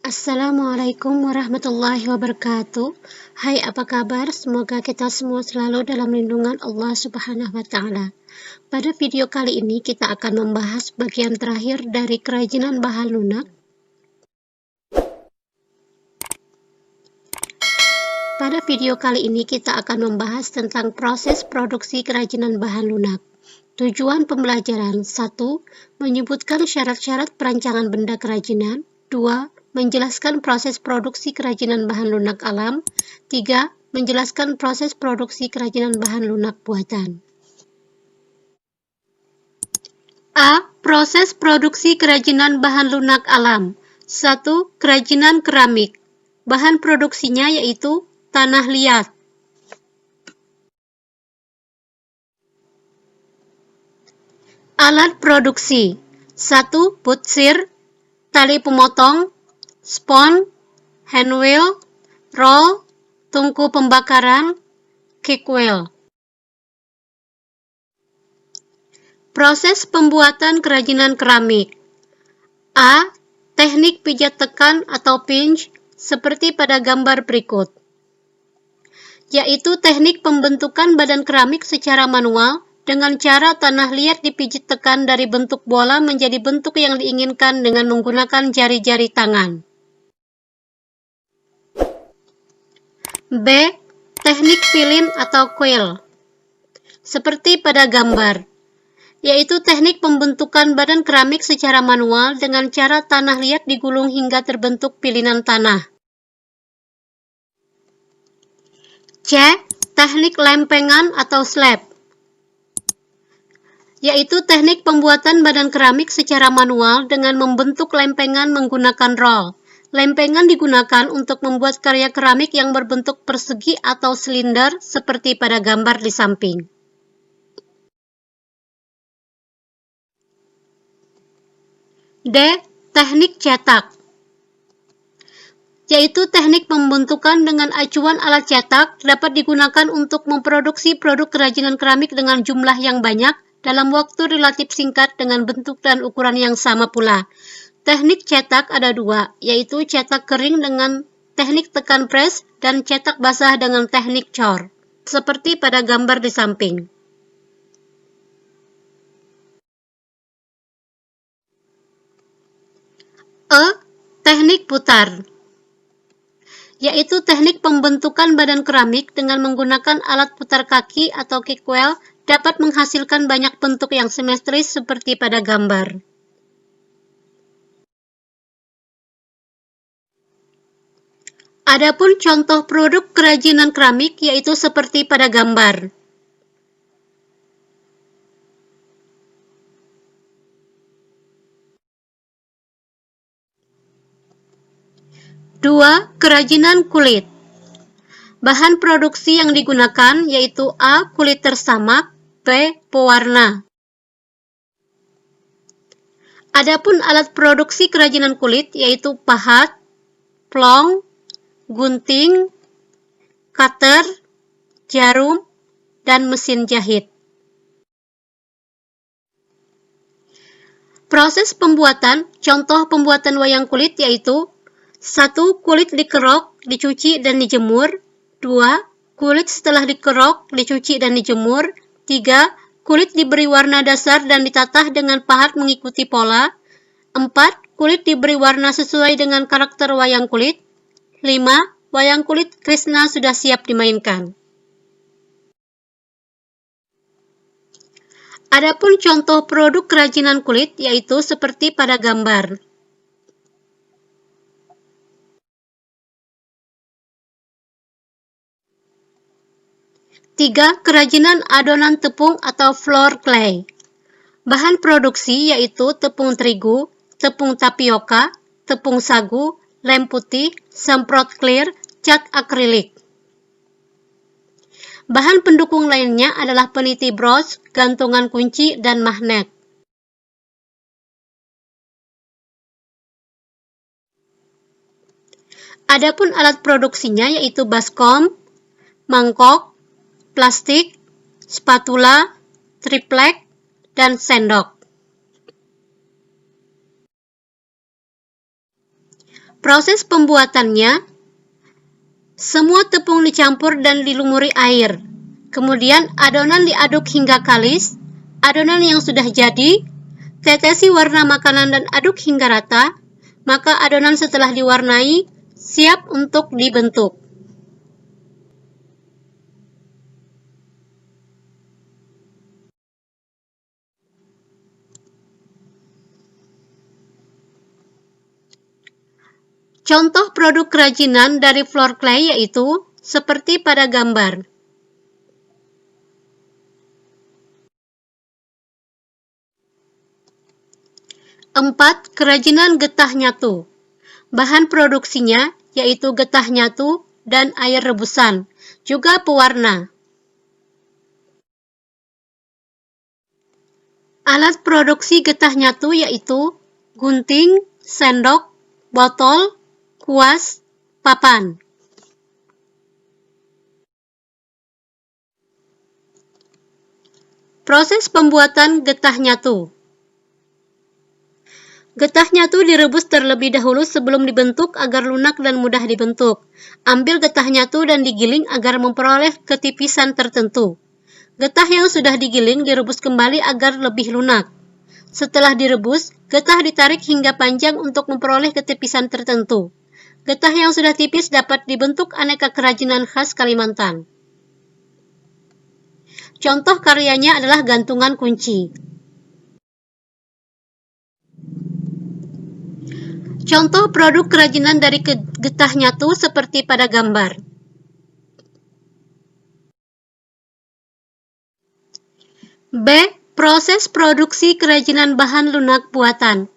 Assalamualaikum warahmatullahi wabarakatuh. Hai, apa kabar? Semoga kita semua selalu dalam lindungan Allah Subhanahu wa Ta'ala. Pada video kali ini, kita akan membahas bagian terakhir dari kerajinan bahan lunak. Pada video kali ini, kita akan membahas tentang proses produksi kerajinan bahan lunak. Tujuan pembelajaran: 1. Menyebutkan syarat-syarat perancangan benda kerajinan. 2. Menjelaskan proses produksi kerajinan bahan lunak alam. 3. Menjelaskan proses produksi kerajinan bahan lunak buatan. A. Proses produksi kerajinan bahan lunak alam. 1. Kerajinan keramik. Bahan produksinya yaitu tanah liat. Alat produksi: 1. Putsir, tali pemotong, spon, hand wheel, roll, tungku pembakaran, kick wheel. Proses pembuatan kerajinan keramik. A. Teknik pijat tekan atau pinch seperti pada gambar berikut, yaitu teknik pembentukan badan keramik secara manual dengan cara tanah liat dipijit tekan dari bentuk bola menjadi bentuk yang diinginkan dengan menggunakan jari-jari tangan. B. Teknik filin atau coil seperti pada gambar, yaitu teknik pembentukan badan keramik secara manual dengan cara tanah liat digulung hingga terbentuk pilinan tanah. C. Teknik lempengan atau slab, yaitu teknik pembuatan badan keramik secara manual dengan membentuk lempengan menggunakan roll. Lempengan digunakan untuk membuat karya keramik yang berbentuk persegi atau silinder seperti pada gambar di samping. D. Teknik cetak, yaitu teknik pembentukan dengan acuan alat cetak dapat digunakan untuk memproduksi produk kerajinan keramik dengan jumlah yang banyak dalam waktu relatif singkat dengan bentuk dan ukuran yang sama pula. Teknik cetak ada dua, yaitu cetak kering dengan teknik tekan press dan cetak basah dengan teknik cor, seperti pada gambar di samping. E. Teknik putar, yaitu teknik pembentukan badan keramik dengan menggunakan alat putar kaki atau kick wheel dapat menghasilkan banyak bentuk yang simetris seperti pada gambar. Adapun contoh produk kerajinan keramik yaitu seperti pada gambar. Dua, kerajinan kulit. Bahan produksi yang digunakan yaitu A. Kulit tersamak, B. Pewarna. Adapun alat produksi kerajinan kulit yaitu pahat, plong, gunting, cutter, jarum, dan mesin jahit. Proses pembuatan, contoh pembuatan wayang kulit yaitu 1. Kulit dikerok, dicuci, dan dijemur. 2. Kulit setelah dikerok, dicuci, dan dijemur. 3. Kulit diberi warna dasar dan ditatah dengan pahat mengikuti pola. 4. Kulit diberi warna sesuai dengan karakter wayang kulit. 5. Wayang kulit Krishna sudah siap dimainkan. Adapun contoh produk kerajinan kulit yaitu seperti pada gambar. Tiga, kerajinan adonan tepung atau floor clay. Bahan produksi yaitu tepung terigu, tepung tapioka, tepung sagu, lem putih, semprot clear, cat akrilik. Bahan pendukung lainnya adalah peniti bros, gantungan kunci, dan magnet. Adapun alat produksinya yaitu baskom, mangkok, plastik, spatula, triplek, dan sendok. Proses pembuatannya, semua tepung dicampur dan dilumuri air. Kemudian adonan diaduk hingga kalis. Adonan yang sudah jadi, tetesi warna makanan dan aduk hingga rata. Maka adonan setelah diwarnai, siap untuk dibentuk. Contoh produk kerajinan dari floor clay yaitu seperti pada gambar. Empat, kerajinan getah nyatu. Bahan produksinya yaitu getah nyatu dan air rebusan, juga pewarna. Alat produksi getah nyatu yaitu gunting, sendok, botol, kuas, papan. Proses pembuatan getah nyatu. Getah nyatu direbus terlebih dahulu sebelum dibentuk agar lunak dan mudah dibentuk. Ambil getah nyatu dan digiling agar memperoleh ketipisan tertentu. Getah yang sudah digiling direbus kembali agar lebih lunak. Setelah direbus, getah ditarik hingga panjang untuk memperoleh ketipisan tertentu. Getah yang sudah tipis dapat dibentuk aneka kerajinan khas Kalimantan. Contoh karyanya adalah gantungan kunci. Contoh produk kerajinan dari getah nyatu seperti pada gambar. B. Proses produksi kerajinan bahan lunak buatan.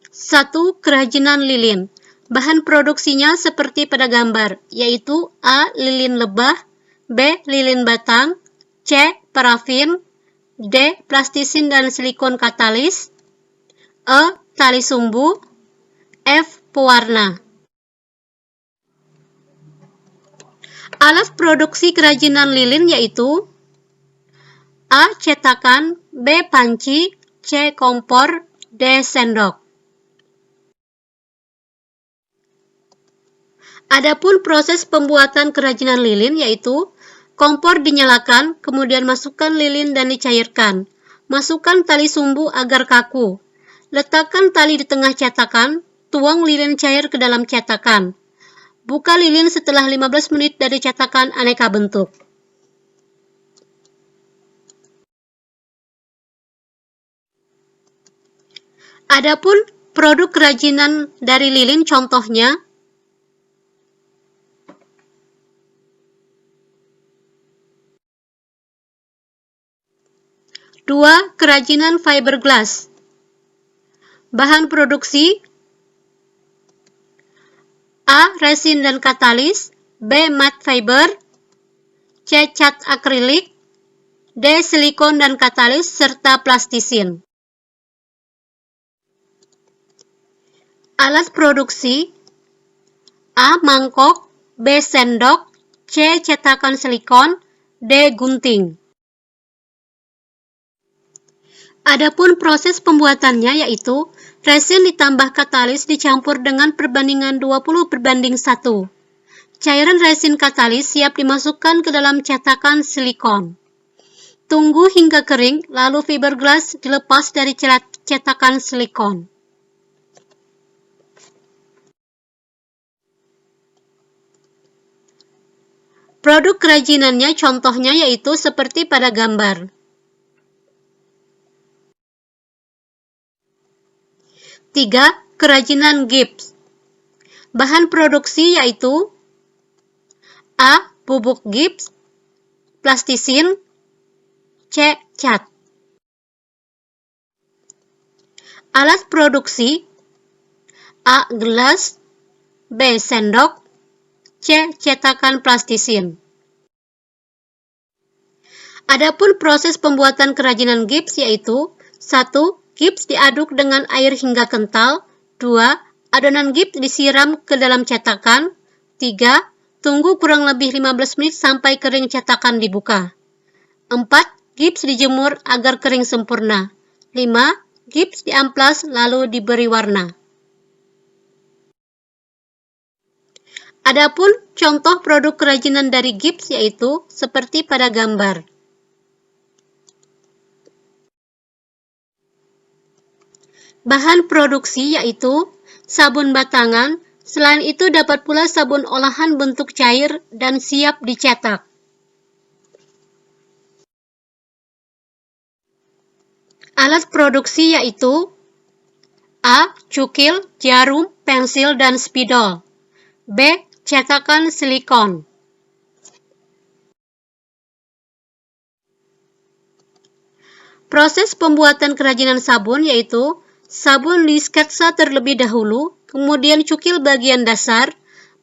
1. Kerajinan lilin. Bahan produksinya seperti pada gambar, yaitu A. Lilin lebah, B. Lilin batang, C. Parafin, D. Plastisin dan silikon katalis, E. Tali sumbu, F. Pewarna. Alat produksi kerajinan lilin yaitu A. Cetakan, B. Panci, C. Kompor, D. Sendok. Adapun proses pembuatan kerajinan lilin yaitu kompor dinyalakan, kemudian masukkan lilin dan dicairkan. Masukkan tali sumbu agar kaku. Letakkan tali di tengah cetakan, tuang lilin cair ke dalam cetakan. Buka lilin setelah 15 menit dari cetakan aneka bentuk. Adapun produk kerajinan dari lilin contohnya, dua, kerajinan fiberglass. Bahan produksi A. Resin dan katalis, B. Matte fiber, C. Cat akrilik, D. Silikon dan katalis serta plastisin. Alat produksi A. Mangkok, B. Sendok, C. Cetakan silikon, D. Gunting. Adapun proses pembuatannya yaitu resin ditambah katalis dicampur dengan perbandingan 20:1. Cairan resin katalis siap dimasukkan ke dalam cetakan silikon. Tunggu hingga kering, lalu fiberglass dilepas dari cetakan silikon. Produk kerajinannya contohnya yaitu seperti pada gambar. 3. Kerajinan gips. Bahan produksi yaitu A. Bubuk gips, plastisin, C. Cat. Alat produksi A. Gelas, B. Sendok, C. Cetakan plastisin. Adapun proses pembuatan kerajinan gips yaitu 1. Gips diaduk dengan air hingga kental. 2. Adonan gips disiram ke dalam cetakan. 3. Tunggu kurang lebih 15 menit sampai kering cetakan dibuka. 4. Gips dijemur agar kering sempurna. 5. Gips diamplas lalu diberi warna. Adapun contoh produk kerajinan dari gips yaitu seperti pada gambar. Bahan produksi yaitu sabun batangan, selain itu dapat pula sabun olahan bentuk cair dan siap dicetak. Alat produksi yaitu A. Cukil, jarum, pensil, dan spidol. B. Cetakan silikon. Proses pembuatan kerajinan sabun yaitu sabun disketsa terlebih dahulu, kemudian cukil bagian dasar,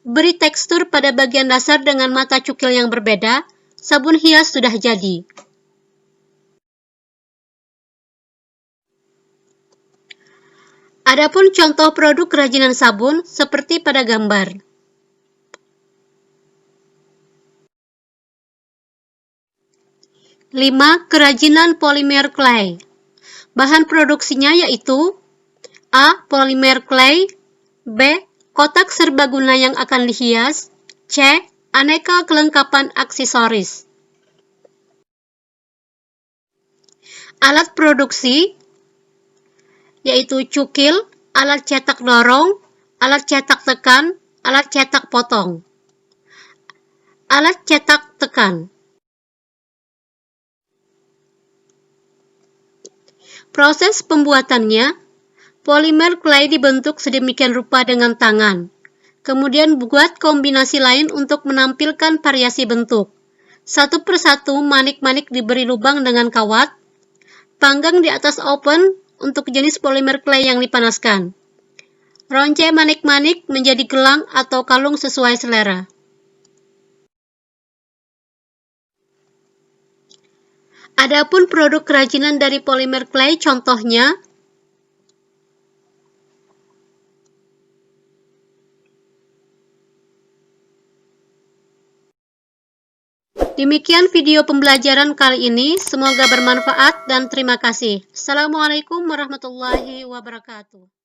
beri tekstur pada bagian dasar dengan mata cukil yang berbeda, sabun hias sudah jadi. Adapun contoh produk kerajinan sabun seperti pada gambar. Lima, kerajinan polimer clay. Bahan produksinya yaitu A. Polimer clay, B. Kotak serbaguna yang akan dihias, C. Aneka kelengkapan aksesoris. Alat produksi yaitu cukil, alat cetak dorong, alat cetak tekan, alat cetak potong. Alat cetak tekan. Proses pembuatannya, polimer clay dibentuk sedemikian rupa dengan tangan. Kemudian buat kombinasi lain untuk menampilkan variasi bentuk. Satu persatu manik-manik diberi lubang dengan kawat. Panggang di atas oven untuk jenis polimer clay yang dipanaskan. Ronce manik-manik menjadi gelang atau kalung sesuai selera. Adapun produk kerajinan dari polimer clay contohnya Demikian video pembelajaran kali ini, semoga bermanfaat dan terima kasih. Assalamualaikum warahmatullahi wabarakatuh.